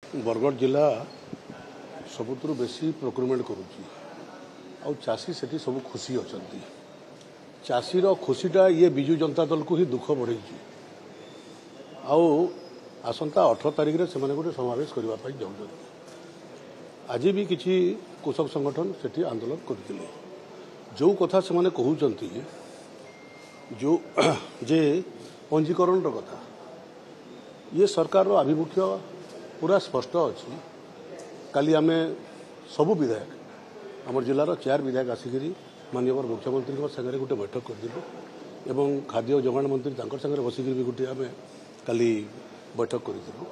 बरगढ़ जिला सबुतु बेसी प्रोक्यूरमेंट करुच्ची आउ चाषी से सब खुशी अच्छा चाषीर खुशीटा ये विजु जनता दल को ही दुख बढ़े आसंता 18 तारिख से गोटे समावेश करने जाऊँ आज भी किसी कृषक संगठन से आंदोलन करते जो कथा से कहते जो जे पंजीकरण कथा ये सरकार आभिमुख्य पूरा स्पष्ट अच्छी काली आम सबू विधायक आम जिलार 4 विधायक आसिक माननीय मुख्यमंत्री सागर गोटे बैठक करूँ खाद्य जोगाण मंत्री सागर बसिक भी गोटे आम काली बैठक करूँ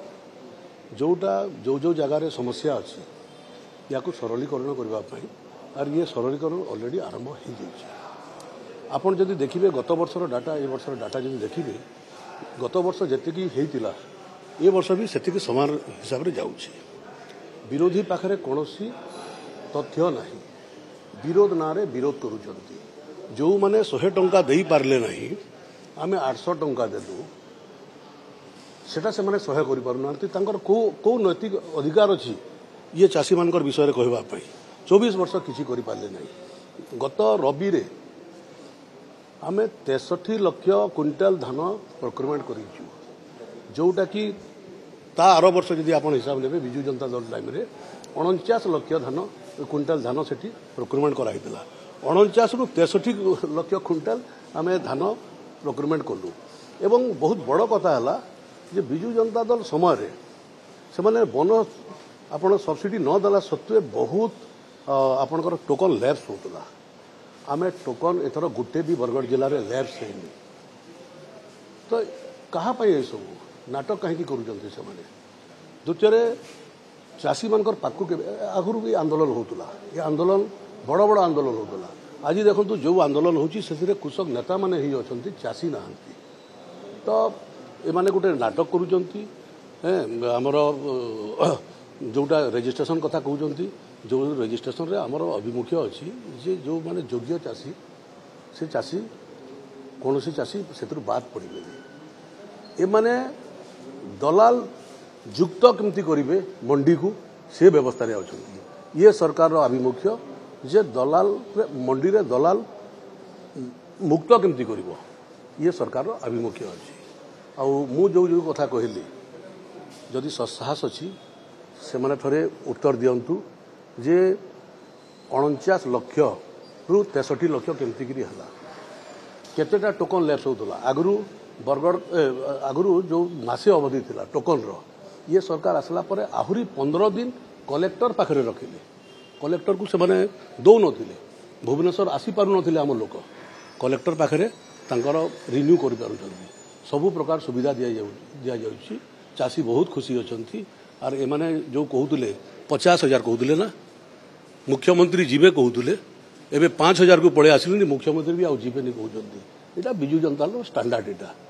जोटा जो जो जगार समस्या अच्छी या सरलीकरण करने और ये सरलीकरण ऑलरेडी आरंभ हो जाए आपड़ जदि देखिए गत वर्षर डाटा ए वर्षर डाटा जब देखिए गत वर्ष जी होता ये वर्ष भी से समान हिसाब से जाऊँगी विरोधी पाखे कौन तथ्य ना विरोध ना विरोध करुँच जो मैंने 100 टंका दे पारे ना आम 800 टंका देलु सेटा से मैंने सहाय कर कौ नैतिक अधिकार अच्छी ये चाषी मान विषय कहवाई 24 वर्ष किसी करें ना गत रवि रे आम 63 लाख क्विंटाल धान प्रोक्यूरमेंट करूँ जोटा कि ता आर वर्ष जब आप हिसाब ने विजु जनता दल टाइम 49 लाख धान क्विंटाल धान से प्रोक्यूरमेंट कराई 49 रु 63 लाख क्विंटाल आम धान प्रोक्यूरमेंट कलु एवं बहुत बड़ कथा है जे विजु जनता दल समय से मैंने वन आप सब्सिडी न देला सत्वे बहुत आपणकर टोकन लैप्स होता आम टोकन एथर गोटे भी बरगढ़ जिले में लैप्स है तो कहाँपाई ये सब नाटक कहीं करुँच से द्वितीय चाषी मान पाक आगुरी भी आंदोलन होता ये आंदोलन बड़ बड़ आंदोलन होता आज देखो जो आंदोलन होती कृषक नेता माने ही अच्छा चाषी ना तो ये गोटे नाटक करुँचर जोटा रजिस्ट्रेशन कथा कहते जो रजिस्ट्रेशन रे आमर अभिमुख्य अच्छी जे जो माने योग्य चाषी से चाषी कौन चाषी से बाद पड़े ये माने दलाल युक्त केमती करेंगे मंडी को से व्यवस्था अच्छा ये सरकार आभिमुख्य जे दलाल मंडी रे दलाल मुक्त केमती कर ये सरकार आभिमुख्य अच्छी आउ जो जो कथा कहली जदि साहस अच्छी से माने थोड़े उत्तर दिंतु जे 49 लाख रु 63 लाख केमती केतेटा टोकन लैप्स होता आगु बरगढ़ आगु जो मासे अवधि थिला टोकन रो ये सरकार आसला परे आहुरी 15 दिन कलेक्टर पाखे रखिले कलेक्टर को से माने दौ नथिले भुवनेश्वर आसी पारु नथिले आम लोक कलेक्टर पाखे रिन्यू कर सबु प्रकार सुविधा दि जाउछि चाषी बहुत खुशी अच्छा आर एमाने जो कहते 50,000 कहते ना मुख्यमंत्री जीवे कहते एवं 5,000 को पड़े आसिले मुख्यमंत्री भी आउ जीवे कहते यहाँ विजु जनता स्टैंडर्ड यहाँ।